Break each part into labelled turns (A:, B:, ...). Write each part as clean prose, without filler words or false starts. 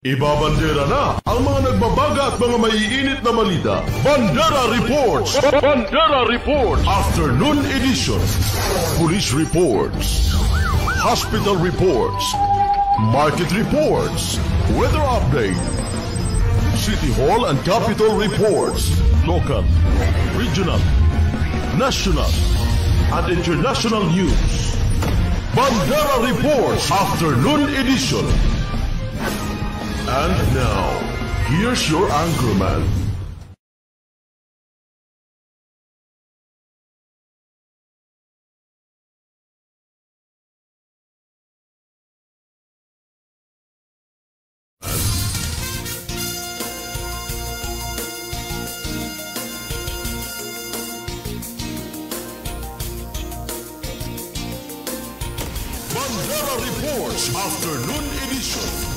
A: Ibabandera na ang mga nagbabaga at mga maiinit na balita. Bandera Reports! Bandera Reports! Afternoon Edition. Police Reports. Hospital Reports. Market Reports. Weather Update. City Hall and Capitol Reports. Local, regional, national, and international news. Bandera Reports Afternoon Edition. And now, here's your anchorman. Bandera Reports Afternoon Edition.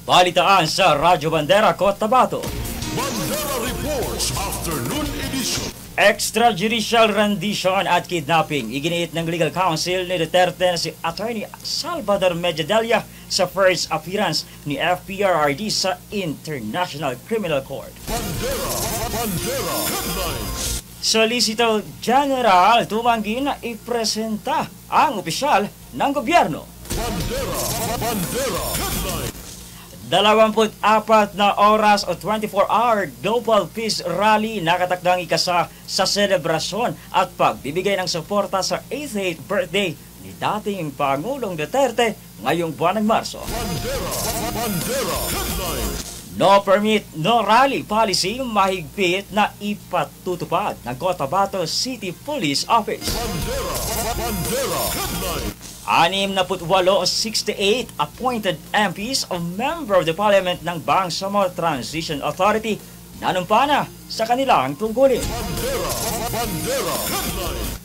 B: Balitaan sa Radyo Bandera, Cotabato.
A: Bandera Reports Afternoon Edition.
B: Extrajudicial rendition at kidnapping. Iginiit ng Legal Counsel ni Duterte na si Attorney Salvador Medjadella sa first appearance ni FPRRD sa International Criminal Court.
A: Bandera Headlines.
B: Solicitor General tumanggi na ipresenta ang opisyal ng gobyerno.
A: Bandera Headlines.
B: 24 na oras o 24-hour Global Peace Rally nakatakdang ikasa sa selebrasyon at pagbibigay ng suporta sa 88th birthday ni dating Pangulong Duterte ngayong buwan ng Marso.
A: Bandera Headlines.
B: No permit, no rally policy mahigpit na ipatutupad ng Cotabato City Police Office.
A: Bandera Headlines.
B: 68 appointed MPs o member of the Parliament ng Bangsamoro Transition Authority nanumpa na sa kanilang tungkulin.
A: Bandera Headlines.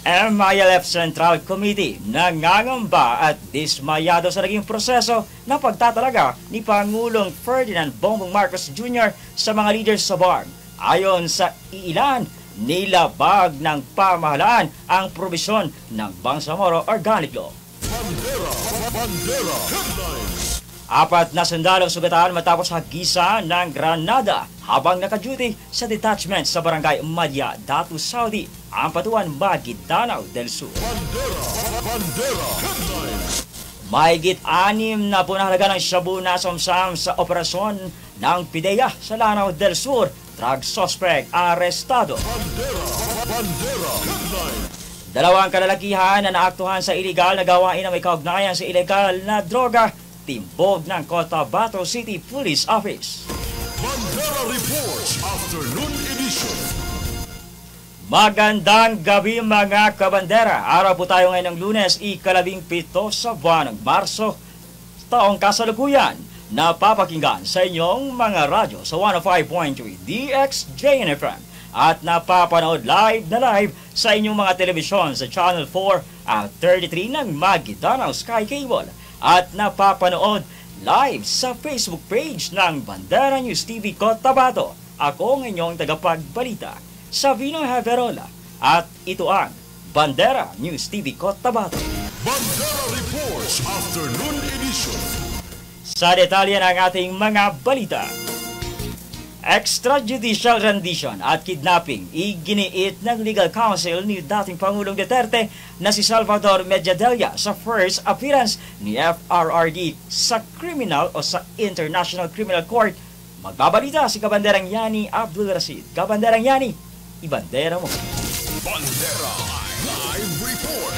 B: MILF Central Committee nangangamba at dismayado sa naging proseso ng pagtatalaga ni Pangulong Ferdinand Bongbong Marcos Jr. sa mga leaders sa BARM. Ayon sa ilan, nilabag ng pamahalaan ang probisyon ng Bangsamoro Organic Law.
A: Bandera Headlines.
B: 4 na sundalong sugatan matapos hagisa ng granada habang nakaduty sa detachment sa barangay Madya, Datu, Saudi, Ampatuan, Maguindanao del Sur.
A: Bandera Headlines.
B: Mahigit 6 na punahalaga ng shabu na sumsam sa operasyon ng PIDEA sa Lanao del Sur. Drug suspect arestado.
A: Bandera Headlines.
B: 2 kalalakihan na naaktuhan sa iligal na gawain na may kaugnayan sa ilegal na droga. Timbog ng Cotabato City Police Office.
A: Bandera Reports Afternoon Edition.
B: Magandang gabi mga kabandera. Araw po tayo ngayon ng Lunes, ika-17 sa buwan ng Marso, taong kasalukuyan. Napapakinggan sa inyong mga radyo sa 105.3 DXJNFM at napapanood live sa inyong mga telebisyon sa Channel 4 at 33 ng Maguindanao Sky Cable at napapanood live sa Facebook page ng Bandera News TV Cotabato. Ako ang inyong tagapagbalita, Savino Javerola, at ito ang Bandera News TV Cotabato.
A: Bandera Reports Afternoon Edition.
B: Sa detalye ng ating mga balita, extrajudicial rendition at kidnapping. Iginiit ng Legal Counsel ni dating Pangulong Duterte na si Salvador Medjadella sa first appearance ni FRRD sa criminal o sa International Criminal Court. Magbabalita si Kabanderang Yani Abdul Rashid. Kabanderang Yani, ibandera mo.
A: Bandera Live Report.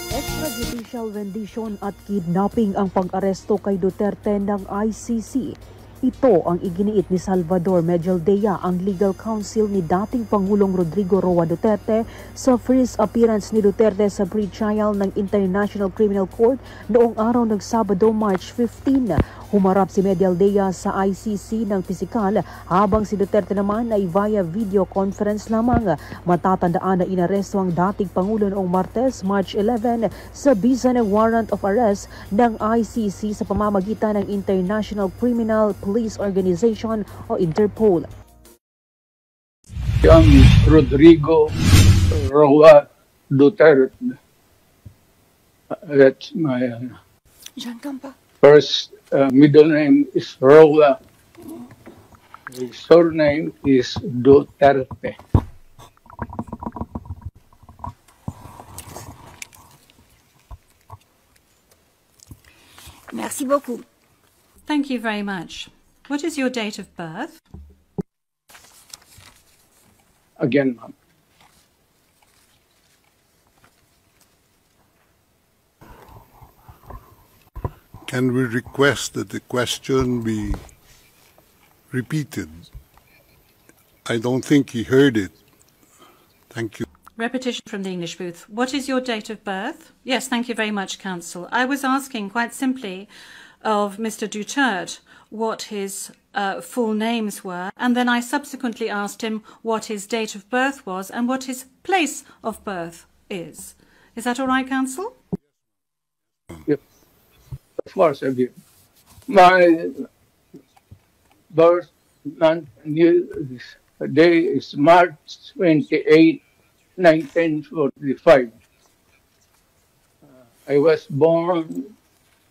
C: Extrajudicial rendition at kidnapping ang pag-aresto kay Duterte ng ICC. Ito ang iginiit ni Salvador Medjadella, ang legal counsel ni dating Pangulong Rodrigo Roa Duterte sa first appearance ni Duterte sa pre-trial ng International Criminal Court noong araw ng Sabado, March 15. Humarap si Medjadella sa ICC ng pisikal habang si Duterte naman ay via video conference lamang. Matatandaan na inaresto ang dating Pangulo noong Martes, March 11 sa bisa ng warrant of arrest ng ICC sa pamamagitan ng International Criminal Police Organization o Interpol.
D: Yang Rodrigo Roa Duterte. That's my
E: Diyan ka pa.
D: first middle name is Roa. His surname is Duterte.
E: Merci beaucoup.
F: Thank you very much. What is your date of birth?
D: Again, ma'am.
G: Can we request that the question be repeated? I don't think he heard it. Thank you.
F: Repetition from the English booth. What is your date of birth? Yes, thank you very much, Council. I was asking quite simply of Mr. Duterte what his full names were, and then I subsequently asked him what his date of birth was and what his place of birth is. Is that all right, Council?
D: Yep. Of course, I do. My birth month day is March 28, 1945. I was born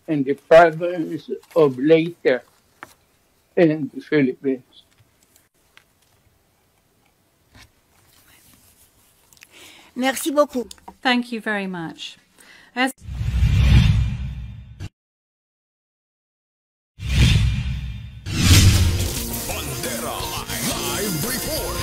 D: in the province of Leyte in the Philippines.
E: Merci beaucoup.
F: Thank you very much. As
A: Bandera Live Report.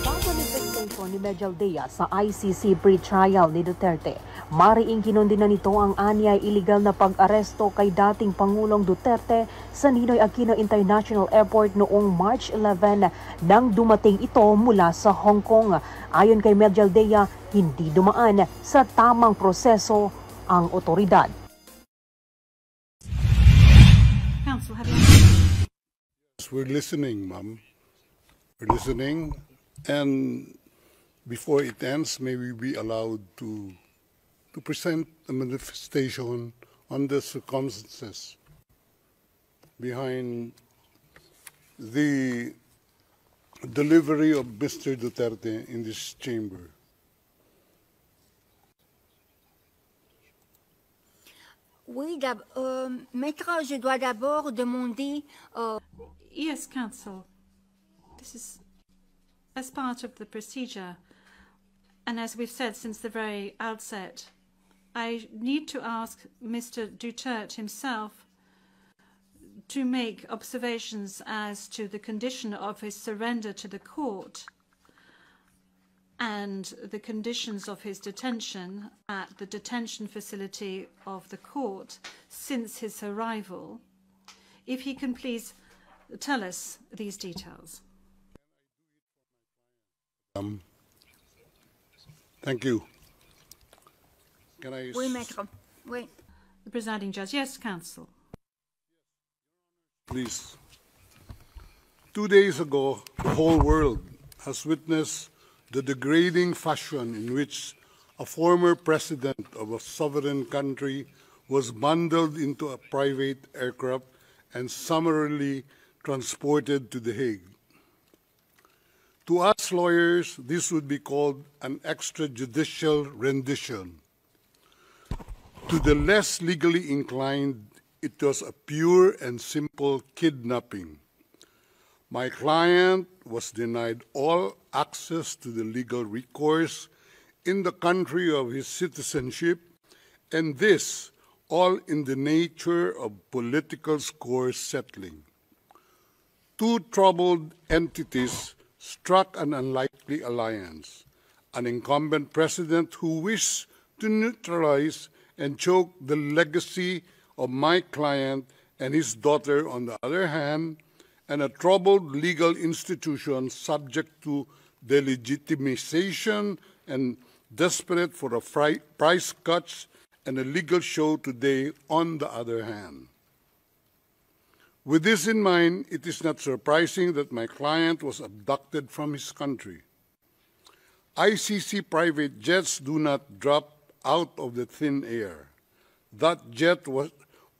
C: Bago ng investigation ni Major Dea sa ICC pre-trial ni Duterte, mariing kinundina nito ang anyay iligal na pag-aresto kay dating Pangulong Duterte sa Ninoy Aquino International Airport noong March 11 nang dumating ito mula sa Hong Kong. Ayon kay Major Dea, hindi dumaan sa tamang proseso ang otoridad.
F: Council, have you...
G: We're listening, ma'am. We're listening, and before it ends, may we be allowed to present a manifestation on the circumstances behind the delivery of Mr. Duterte in this chamber.
E: Oui, Maître, je dois d'abord demander...
F: Yes, Council. This is as part of the procedure, and as we've said since the very outset, I need to ask Mr. Duterte himself to make observations as to the condition of his surrender to the court and the conditions of his detention at the detention facility of the court since his arrival. If he can please tell us these details.
G: Thank you. Can I...
E: Oui, Maître. Oui.
F: The presiding judge. Yes, Counsel.
G: Please. 2 days ago, the whole world has witnessed the degrading fashion in which a former president of a sovereign country was bundled into a private aircraft and summarily transported to The Hague. To us lawyers, this would be called an extrajudicial rendition. To the less legally inclined, it was a pure and simple kidnapping. My client was denied all access to the legal recourse in the country of his citizenship, and this all in the nature of political score settling. Two troubled entities struck an unlikely alliance, an incumbent president who wished to neutralize and choke the legacy of my client and his daughter on the other hand, and a troubled legal institution subject to delegitimization and desperate for a price cuts and a legal show today on the other hand. With this in mind, it is not surprising that my client was abducted from his country. ICC private jets do not drop out of the thin air. That jet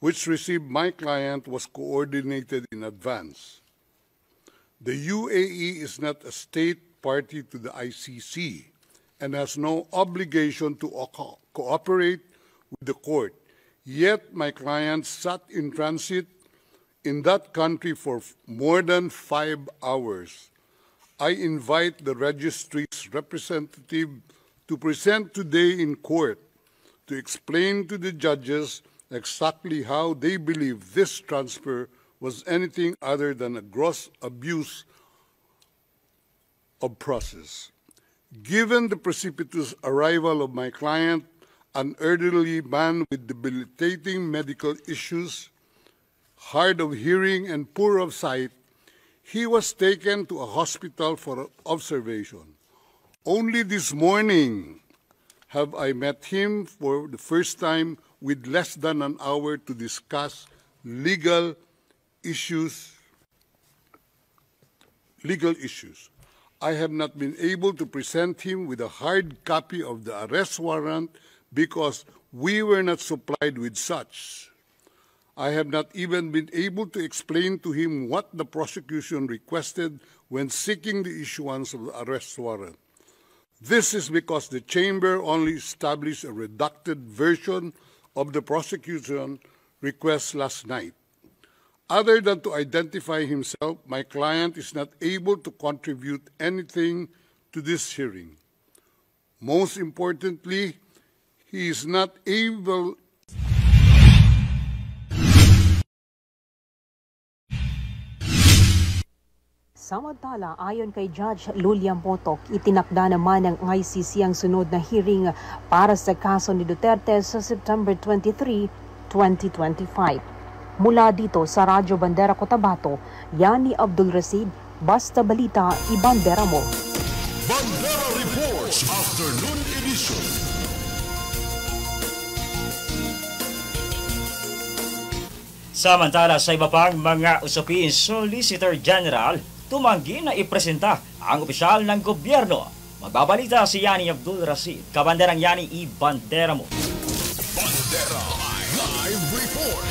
G: which received my client was coordinated in advance. The UAE is not a state party to the ICC and has no obligation to cooperate with the court. Yet my client sat in transit in that country for more than 5 hours. I invite the registry's representative to present today in court to explain to the judges exactly how they believe this transfer was anything other than a gross abuse of process. Given the precipitous arrival of my client, an elderly man with debilitating medical issues, hard of hearing and poor of sight, he was taken to a hospital for observation. Only this morning have I met him for the first time with less than an hour to discuss legal issues. I have not been able to present him with a hard copy of the arrest warrant because we were not supplied with such. I have not even been able to explain to him what the prosecution requested when seeking the issuance of the arrest warrant. This is because the chamber only established a redacted version of the prosecution request last night. Other than to identify himself, my client is not able to contribute anything to this hearing. Most importantly, he is not able.
C: Samantala, ayon kay Judge Lulian Potok, itinakda naman ng ICC ang sunod na hearing para sa kaso ni Duterte sa September 23, 2025. Mula dito sa Radyo Bandera Cotabato, Yani Abdul Rashid, Basta Balita, Ibandera mo.
A: Bandera Reports Afternoon Edition.
B: Samantala sa iba pang mga usapin, Solicitor General tumanggi na ipresenta ang opisyal ng gobyerno. Magbabalita si Yani Abdul Rashid, Kabanderang Yani, Ibandera mo.
A: Bandera Live Report.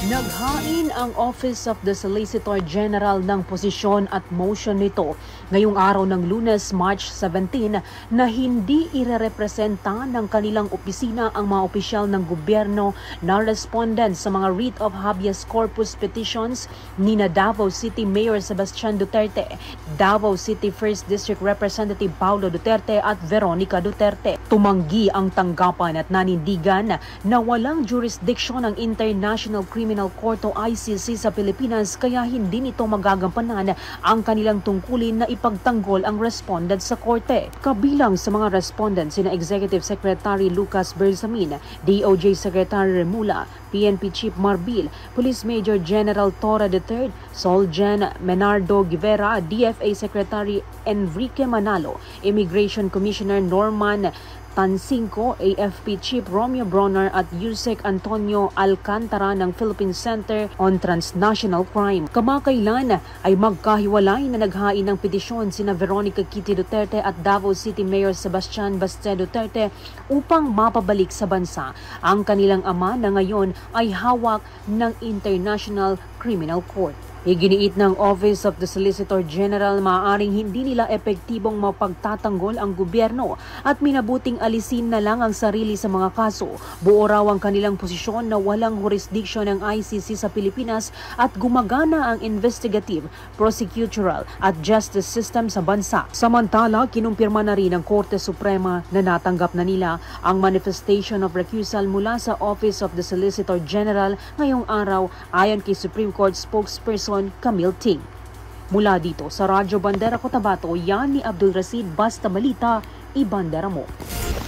C: Naghain ang Office of the Solicitor General ng posisyon at motion nito ngayong araw ng Lunes, March 17 na hindi irerepresenta ng kanilang opisina ang mga opisyal ng gobyerno na respondent sa mga writ of habeas corpus petitions ni na Davao City Mayor Sebastian Duterte, Davao City 1st District Representative Paulo Duterte at Veronica Duterte. Tumanggi ang tanggapan at nanindigan na walang jurisdiction ang International Criminal Court o ICC sa Pilipinas kaya hindi nito magagampanan ang kanilang tungkulin na ipagtanggol ang respondent sa korte. Kabilang sa mga respondent sina Executive Secretary Lucas Bersamin, DOJ Secretary Remula, PNP Chief Marbil, Police Major General Tora III, Solgen Menardo Guevara, DFA Secretary Enrique Manalo, Immigration Commissioner Norman Tansinko, AFP Chief Romeo Bronner at Yusek Antonio Alcantara ng Philippine Center on Transnational Crime. Kamakailan ay magkahiwalay na naghain ng petisyon sina Veronica Kitty Duterte at Davao City Mayor Sebastian Baste Duterte upang mapabalik sa bansa ang kanilang ama na ngayon ay hawak ng International Criminal Court. Iginiit ng Office of the Solicitor General maaaring hindi nila epektibong mapagtatanggol ang gobyerno at minabuting alisin na lang ang sarili sa mga kaso. Buo raw ang kanilang posisyon na walang jurisdiction ng ICC sa Pilipinas at gumagana ang investigative, prosecutorial at justice system sa bansa. Samantala, kinumpirma na rin ng Korte Suprema na natanggap na nila ang manifestation of recusal mula sa Office of the Solicitor General ngayong araw ayon kay Supreme Court spokesperson Camille Ting. Mula dito sa Radyo Bandera Cotabato, Yani Abdul Rashid, Basta Balita, Ibandera mo.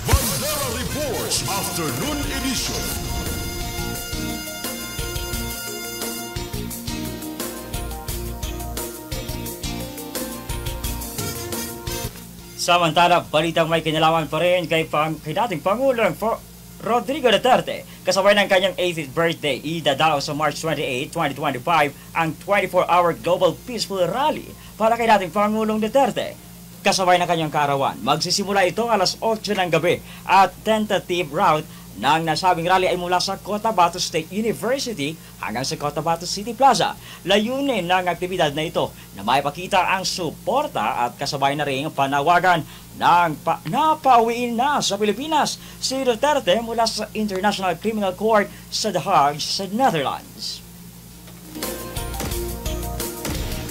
A: Bandera Reports Afternoon Edition.
B: Samantala, balitang may kinalaman pa rin kay dating Pangulong Rodrigo Duterte. Kasabay ng kanyang 80th birthday, idadalaw sa March 28, 2025 ang 24-hour Global Peaceful Rally para kay dating Pangulong Duterte. Kasabay ng kanyang kaarawan, magsisimula ito alas 8 ng gabi at tentative route ng nasabing rally ay mula sa Cotabato State University hanggang sa Cotabato City Plaza. Layunin ng aktibidad na ito na maipakita ang suporta at kasabay na rin panawagan napauwiin na sa Pilipinas si Duterte mula sa International Criminal Court sa The Hague sa Netherlands.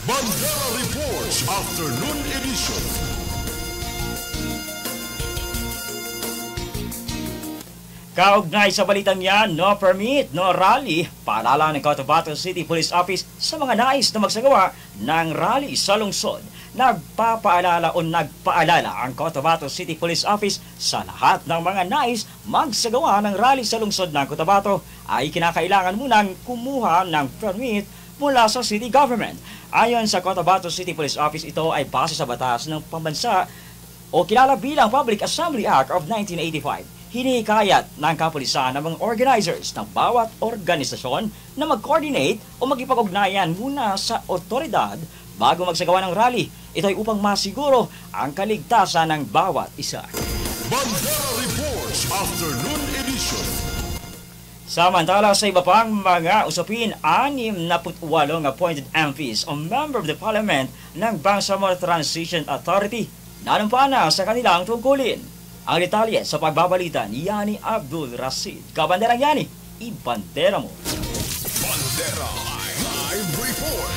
A: Bandera Reports Afternoon Edition.
B: Kaugnay sa balitang yan, no permit, no rally, paalala ng Cotabato City Police Office sa mga nais na magsagawa ng rally sa lungsod. Nagpapaalala ang Cotabato City Police Office sa lahat ng mga nais magsagawa ng rally sa lungsod ng Cotabato ay kinakailangan munang kumuha ng permit mula sa city government. Ayon sa Cotabato City Police Office, ito ay base sa batas ng pambansa o kilala bilang Public Assembly Act of 1985. Hinihikayat ng kapulisan ng mga organizers ng bawat organisasyon na mag-coordinate o magipag-ugnayan muna sa otoridad bago magsagawa ng rally. Ito ay upang masiguro ang kaligtasan ng bawat isa.
A: Bandera Reports Afternoon Edition.
B: Samantala sa iba pang mga usapin, 68 appointed MPs o Member of the Parliament ng Bangsamoro Transition Authority nanumpa na sa kanilang tungkulin. Ang detalye sa pagbabalita ni Yani Abdul Rashid. Kabanderang Yani, ibandera mo.
A: Bandera Live Report.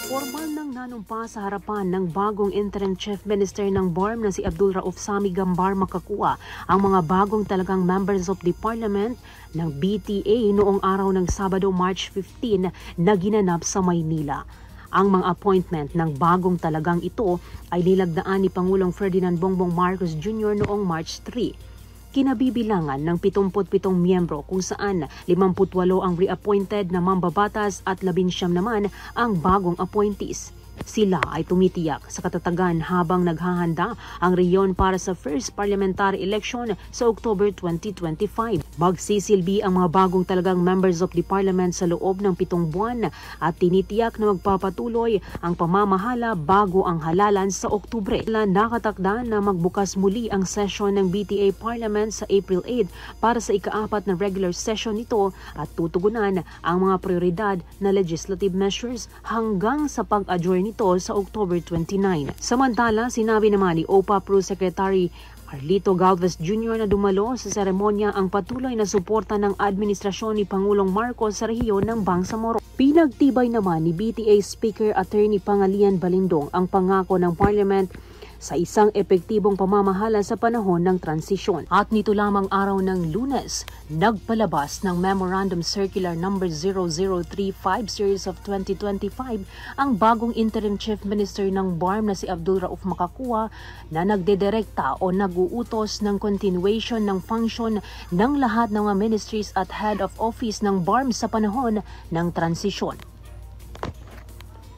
C: Formal nang nanumpa sa harapan ng bagong interim chief minister ng BARM na si Abdul Rauf Sami Gambar Makakua ang mga bagong talagang members of the parliament ng BTA noong araw ng Sabado, March 15 na ginanap sa Maynila. Ang mga appointment ng bagong talagang ito ay nilagdaan ni Pangulong Ferdinand Bongbong Marcos Jr. noong March 3. Kinabibilangan ng 77 miyembro kung saan 58 ang reappointed na mambabatas at 19 naman ang bagong appointees. Sila ay tumitiyak sa katatagan habang naghahanda ang rehiyon para sa first parliamentary election sa October 2025. Magsisilbi ang mga bagong talagang members of the parliament sa loob ng 7 buwan at tinitiyak na magpapatuloy ang pamamahala bago ang halalan sa Oktubre. Nakatakda na magbukas muli ang session ng BTA Parliament sa April 8 para sa ika-4 na regular session nito at tutugunan ang mga prioridad na legislative measures hanggang sa pag-adjourn nito sa October 29. Samantala, sinabi naman ni OPA Pro Secretary Carlito Galvez Jr. na dumalo sa seremonya ang patuloy na suporta ng administrasyon ni Pangulong Marcos sa rehiyon ng Bangsamoro. Pinagtibay naman ni BTA Speaker Attorney Pangalian Balindong ang pangako ng Parliament sa isang epektibong pamamahala sa panahon ng transisyon. At nito lamang araw ng Lunes, nagpalabas ng Memorandum Circular No. 0035 Series of 2025 ang bagong interim chief minister ng BARM na si Abdul Rauf Makakua na nagdedirekta o nag-uutos ng continuation ng function ng lahat ng mga ministries at head of office ng BARM sa panahon ng transisyon.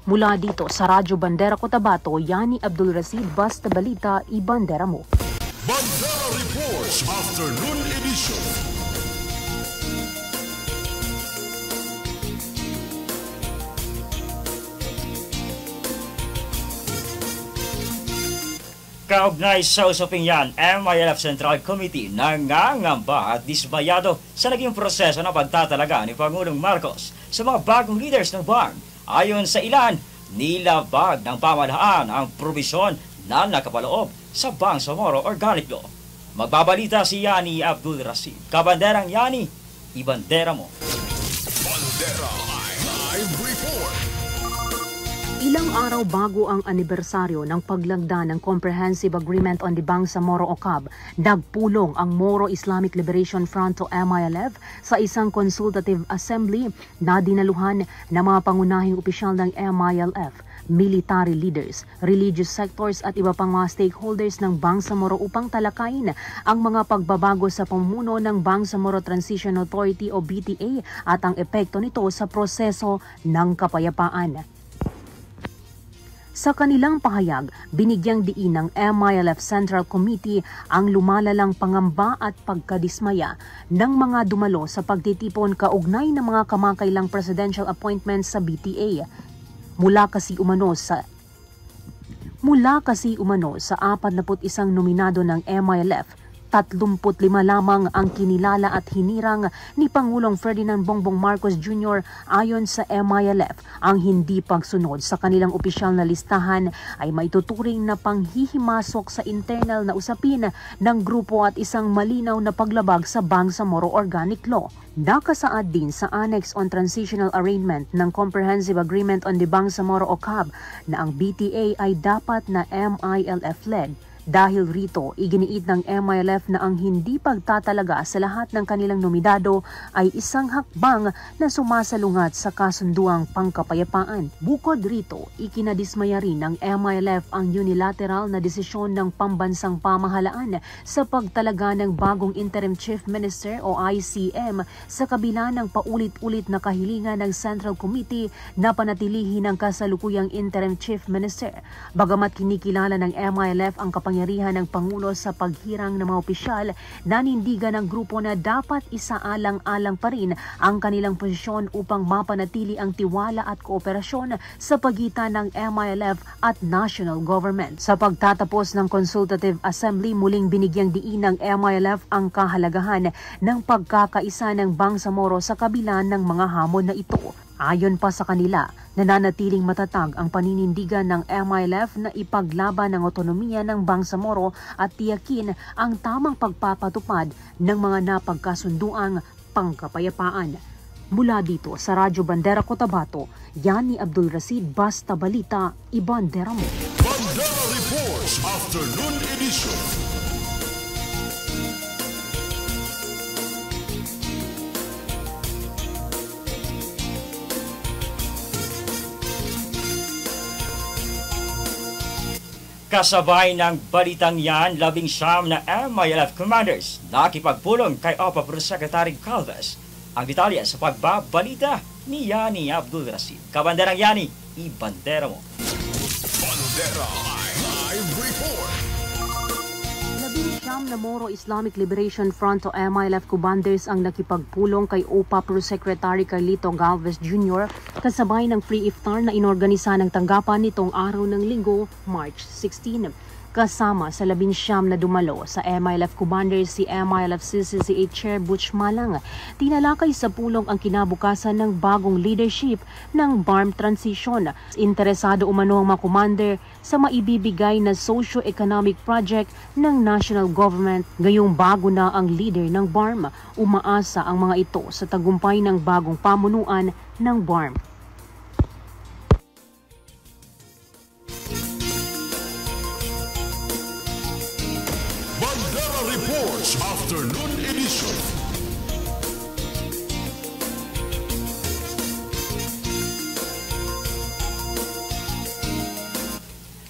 C: Mula dito sa Radyo Bandera Cotabato, Yani Abdul Rashid, Basta Balita, ibandera mo.
A: Bandera Reports Afternoon Edition.
B: Kaugnay sa usaping yan, MILF Central Committee nangangamba at disbayado sa naging proseso ng pagtatalaga ni Pangulong Marcos sa mga bagong leaders ng BARM. Ayon sa ilan, nilabag ng pamahalaan ang probisyon na nakapaloob sa Bangsamoro Organic Law. Magbabalita si Yani Abdul Rashid. Kabanderang Yani, ibandera mo.
A: Bandera Live Report.
C: Ilang araw bago ang anibersaryo ng paglagda ng Comprehensive Agreement on the Bangsamoro o CAB, nagpulong ang Moro Islamic Liberation Front o MILF sa isang consultative assembly na dinaluhan ng mga pangunahing opisyal ng MILF, military leaders, religious sectors at iba pang mga stakeholders ng Bangsamoro upang talakayin ang mga pagbabago sa pamumuno ng Bangsamoro Transition Authority o BTA at ang epekto nito sa proseso ng kapayapaan. Sa kanilang pahayag, binigyang diin ng MILF Central Committee ang lumalalang pangamba at pagkadismaya ng mga dumalo sa pagtitipon kaugnay ng mga kamakailang presidential appointments sa BTA. Mula kasi umano sa 41 nominado ng MILF, 35 lamang ang kinilala at hinirang ni Pangulong Ferdinand Bongbong Marcos Jr. ayon sa MILF. Ang hindi pagsunod sa kanilang opisyal na listahan ay maituturing na panghihimasok sa internal na usapin ng grupo at isang malinaw na paglabag sa Bangsamoro Organic Law. Nakasaad din sa Annex on Transitional Arrangement ng Comprehensive Agreement on the Bangsamoro o CAB na ang BTA ay dapat na MILF-led. Dahil rito, iginiit ng MILF na ang hindi pagtatalaga sa lahat ng kanilang nominado ay isang hakbang na sumasalungat sa kasunduang pangkapayapaan. Bukod rito, ikinadismaya rin ng MILF ang unilateral na desisyon ng pambansang pamahalaan sa pagtalaga ng bagong Interim Chief Minister o ICM sa kabila ng paulit-ulit na kahilingan ng Central Committee na panatilihin ang kasalukuyang Interim Chief Minister. Bagamat kinikilala ng MILF ang kapangyarihan ng Pangulo sa paghirang ng mga opisyal, nanindigan ng grupo na dapat isaalang-alang pa rin ang kanilang posisyon upang mapanatili ang tiwala at kooperasyon sa pagitan ng MILF at national government. Sa pagtatapos ng Consultative Assembly, muling binigyang diin ng MILF ang kahalagahan ng pagkakaisa ng Bangsamoro sa kabila ng mga hamon na ito. Ayon pa sa kanila, nananatiling matatag ang paninindigan ng MILF na ipaglaban ang otonomiya ng Bangsamoro at tiyakin ang tamang pagpapatupad ng mga napagkasunduang pangkapayapaan. Mula dito sa Radyo Bandera Cotabato, Yani Abdul Rasid, Basta Balita, Ibandera mo.
A: Bandera Reports Afternoon Edition.
B: Kasabay ng balitang yan, 19 na MILF commanders nakipagpulong kay OPA Pro Secretary Calves. Ang detalye sa pagbabalita ni Yani Abdul Rasid. Kabanderang Yani, ibandera mo.
A: Bandera Live Report.
C: 19 na Moro Islamic Liberation Front o MILF commanders ang nakipagpulong kay OPA Pro Secretary Carlito Galvez Jr. kasabay ng free iftar na inorganisa ng tanggapan nitong araw ng Linggo, March 16. Kasama sa 19 na dumalo sa MILF commanders si MILF CCCA Chair Butch Malang. Tinalakay sa pulong ang kinabukasan ng bagong leadership ng BARM transition. Interesado umano ang mga commander sa maibibigay na socio-economic project ng national government. Ngayong bago na ang leader ng BARM, umaasa ang mga ito sa tagumpay ng bagong pamunuan ng BARM.
A: Bandera Reports Afternoon Edition.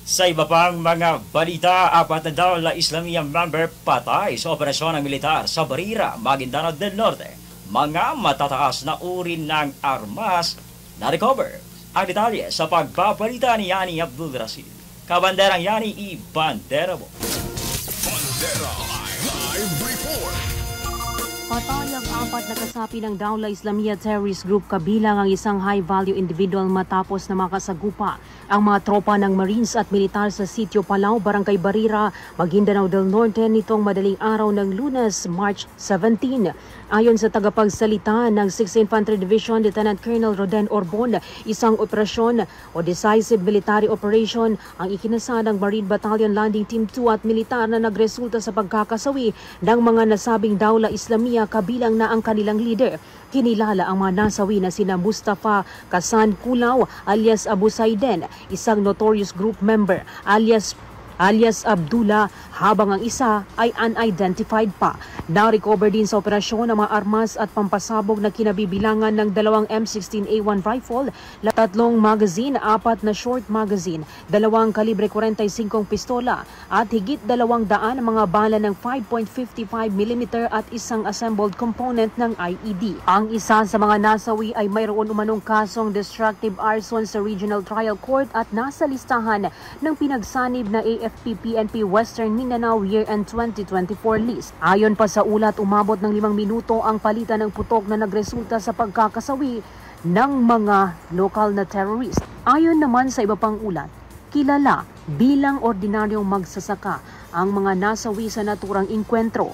B: Sa iba pang mga balita, 4 na daw na Islamiyang member patay sa operasyon ng militar sa Barira, Maguindanao del Norte. Mga matataas na uri ng armas na recover. Ang detalye sa pagbabalita ni Yani Abdul Rasid. Kabanderang Yani, ibandera mo.
A: Bandera Live Report.
C: Patay ang 4 na kasapi ng Dawla Islamiyah Terrorist Group kabilang ang isang high-value individual matapos na makasagupa ang mga tropa ng Marines at militar sa Sitio Palau, Barangay Barira, Maguindanao del Norte nitong madaling araw ng Lunes, March 17. Ayon sa tagapagsalita ng 6th Infantry Division, Lieutenant Colonel Roden Orbon, isang operasyon o decisive military operation ang ikinasa ng Marine Battalion Landing Team 2 at militar na nagresulta sa pagkakasawi ng mga nasabing Dawla Islamiyah kabilang na ang kanilang leader. Kinilala ang mga nasawi na sina Mustafa Kasan Kulaw alias Abu Saiden, isang notorious group member alias Abdullah, habang ang isa ay unidentified pa. Na-recover din sa operasyon ang mga armas at pampasabog na kinabibilangan ng 2 M16A1 rifle, 3 magazine, 4 na short magazine, 2 kalibre 45 pistola at higit 200 mga bala ng 5.55mm at isang assembled component ng IED. Ang isa sa mga nasawi ay mayroon umanong kasong destructive arson sa Regional Trial Court at nasa listahan ng pinagsanib na AFP-PNP Western Mindanao Year-End 2024 list. Ayon pa sa ulat, umabot ng 5 minuto ang palitan ng putok na nagresulta sa pagkakasawi ng mga lokal na terrorist. Ayon naman sa iba pang ulat, kilala bilang ordinaryong magsasaka ang mga nasawi sa naturang inkwentro.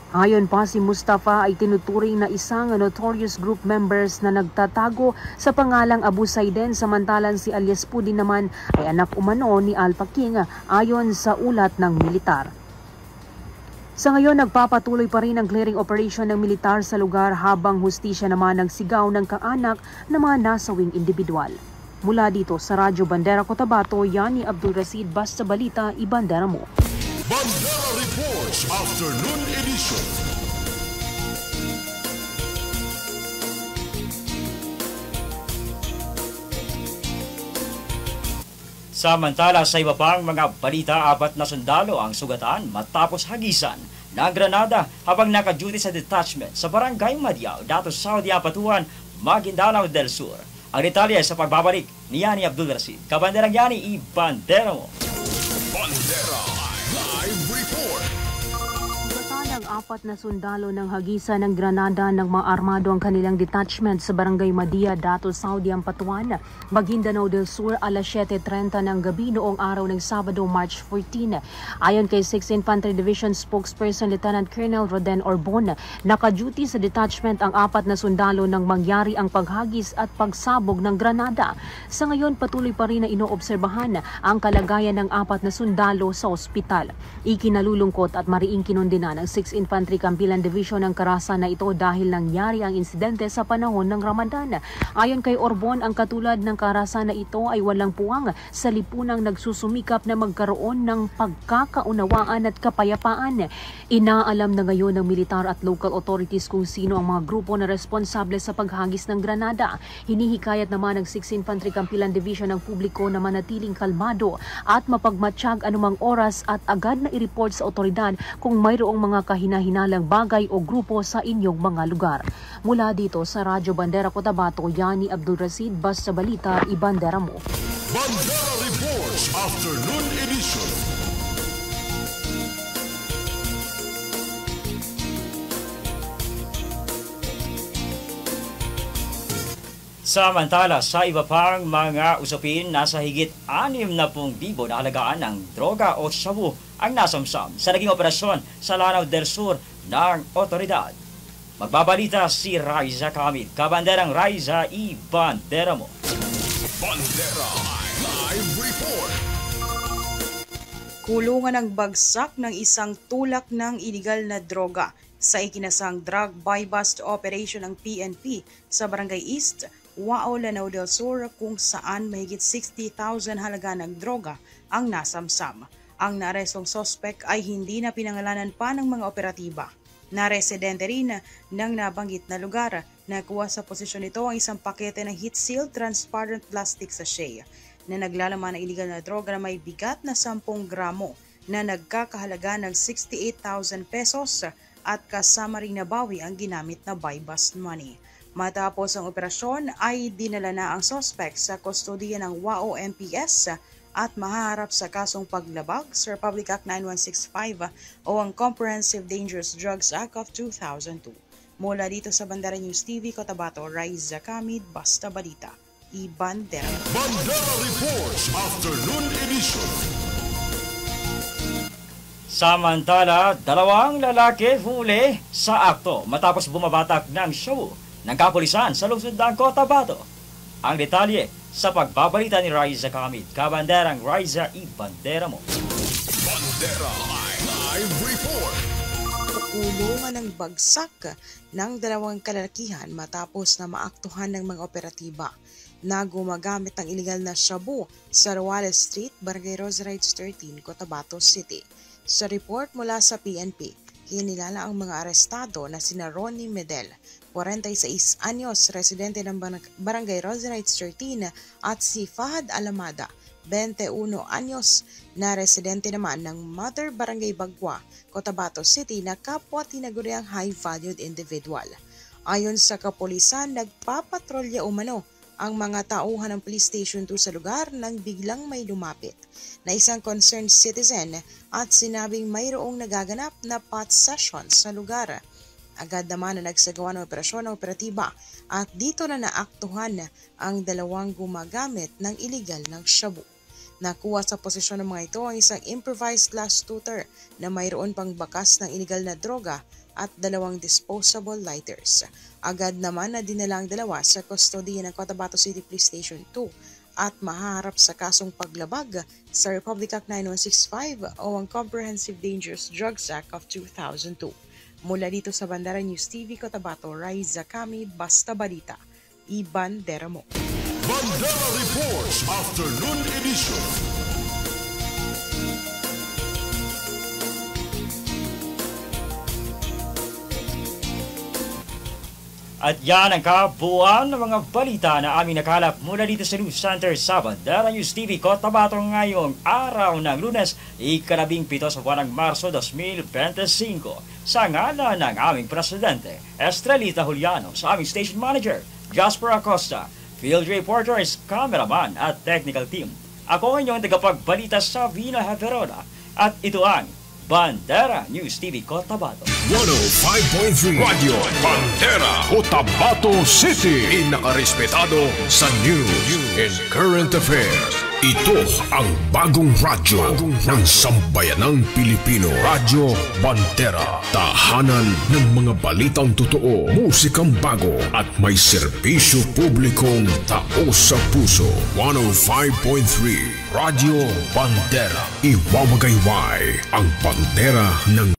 C: Ayon pa si Mustafa ay tinuturing na isang notorious group members na nagtatago sa pangalang Abu Saiden, samantalang si alias Pudi naman ay anak umano ni Alpha King ayon sa ulat ng militar. Sa ngayon, nagpapatuloy pa rin ang clearing operation ng militar sa lugar habang hustisya naman nagsigaw ng kaanak ng mga nasawing individual. Mula dito sa Radyo Bandera Cotabato, yan ni Abdul Rashid, Basta Balita, Ibandera mo.
A: Bandera Reports Afternoon Edition.
B: Samantala sa iba pang mga balita, 4 na sundalo ang sugatan matapos hagisan ng granada habang naka-duty sa detachment sa Barangay Madiao, Datos Saudi Apatuan, Maguindanao del Sur. Ang detalye sa pagbabalik ni Yani Abdul Rashid. Kabanderang Yani, Ibandera mo.
A: Bandera Live Report.
C: Sugatan ng 4 na sundalo ng hagisan ng granada ng mga armado ang kanilang detachment sa Barangay Madia, Datos Saudi Apatuan, Maguindanao del Sur, alas 7:30 ng gabi noong araw ng Sabado, March 14. Ayon kay 6th Infantry Division spokesperson Lieutenant Colonel Roden Orbon, naka-duty sa detachment ang 4 na sundalo nang mangyari ang paghagis at pagsabog ng granada. Sa ngayon, patuloy pa rin na inoobserbahan ang kalagayan ng 4 na sundalo sa ospital. Ikinalulungkot at mariing kinundina ng 6th Infantry Campilan Division ang karahasan na ito dahil nangyari ang insidente sa panahon ng Ramadan. Ayon kay Orbon, ang katulad ng karahasan na ito ay walang puwang sa lipunang nagsusumikap na magkaroon ng pagkakaunawaan at kapayapaan. Inaalam na ngayon ng militar at local authorities kung sino ang mga grupo na responsable sa paghagis ng granada. Hinihikayat naman ng 6th Infantry Campilan Division ng publiko na manatiling kalmado at mapagmatsyag anumang oras at agad na i-report sa otoridad kung mayroong mga kahinahinalang bagay o grupo sa inyong mga lugar. Mula dito sa Radyo Bandera Cotabato, Yani Abdul Rashid, Basta Balita, Ibandera mo.
A: Bandera Reports Afternoon Edition.
B: Samantala, sa iba pang mga usapin, nasa higit 60,000 na halagaan ng droga o shabu ang nasamsam sa naging operasyon sa Lanao del Sur ng otoridad. Magbabalita si Raiza Kamid. Kabanderang Raiza, Ibandera mo.
A: Bandera Live Report.
H: Kulungan ang bagsak ng isang tulak ng iligal na droga sa ikinasang drug buy-bust operation ng PNP sa Barangay East, Wao, Lanao del Sur, kung saan mahigit 60,000 halaga ng droga ang nasamsam. Ang naarestong sospek ay hindi na pinangalanan pa ng mga operatiba. Na residente rin ng nabanggit na lugar. Nakuha sa posisyon nito ang isang pakete ng heat-sealed transparent plastic sachet na naglalaman ng iligal na droga na may bigat na 10 gramo na nagkakahalaga ng 68,000 pesos at kasama ring nabawi ang ginamit na buy-bust money. Matapos ang operasyon ay dinala na ang suspect sa kustodiya ng WAO MPS at mahaharap sa kasong paglabag sa Republic Act 9165 o ang Comprehensive Dangerous Drugs Act of 2002. Mula dito sa Bandera News TV, Cotabato, Raiza Kamid, Basta Balita, Ibandera.
A: Bandera Reports Afternoon Edition.
B: Samantala, 2 lalaki huli sa akto matapos bumabatak ng show ng kapulisan sa lungsod ng Cotabato. Ang detalye sa pagbabalita ni Raiza Kamid. Kabanderang Raiza, Ibandera mo.
A: Bandera Live Report.
H: Kulungan ng bagsak ng 2 kalalakihan matapos na maaktuhan ng mga operatiba na gumagamit ng iligal na shabu sa Ruales Street, Barangay Rosarites 13, Cotabato City. Sa report mula sa PNP, kinilala ang mga arestado na sina Ronnie Medel, 46 anyos, residente ng Barangay Rosarites 13, at si Fahad Alamada, 21 anyos, na residente naman ng Mother Barangay Bagwa, Cotabato City, na kapwa tinaguriang high-valued individual. Ayon sa kapulisan, nagpapatrolya umano ang mga tauhan ng Police Station 2 sa lugar nang biglang may lumapit na isang concerned citizen at sinabing mayroong nagaganap na pot session sa lugar. Agad naman na nagsagawa ng operasyon ng operatiba at dito na naaktuhan ang 2 gumagamit ng iligal ng shabu. Nakuha sa posisyon ng mga ito ang isang improvised class tutor na mayroon pang bakas ng iligal na droga at 2 disposable lighters. Agad naman na dinala ang dalawa sa kustodiya ng Cotabato City Police Station 2 at mahaharap sa kasong paglabag sa Republic Act 9165 o ang Comprehensive Dangerous Drugs Act of 2002. Mula dito sa Bandera News TV Cotabato, Raiza Kami, Basta Balita, Ibandera mo.
A: Bandera Reports Afternoon Edition.
B: At yan ang kabuuan ng mga balita na aming nakalap mula dito sa News Center sa Bandera News TV Cotabato ngayong araw ng Lunes, 17 sa buwan ng Marso 2025. Sa ngalan ng aming Presidente, Estrelita Juliano, sa aming Station Manager, Jasper Acosta, Field Reporters, Cameraman at Technical Team. Ako ang inyong tagapagbalita sa Vina Haverola at ito ang Bandera News TV Cotabato.
A: 105.3 Radio Bandera Cotabato City. Inakarespetado sa news and current affairs. Ito ang bagong radyo ng sambayanang Pilipino. Radyo Bandera. Tahanan ng mga balitang totoo, musikang bago at may serbisyo publikong taos sa puso. 105.3 Radio Bandera. Iwawagayway ang bandera ng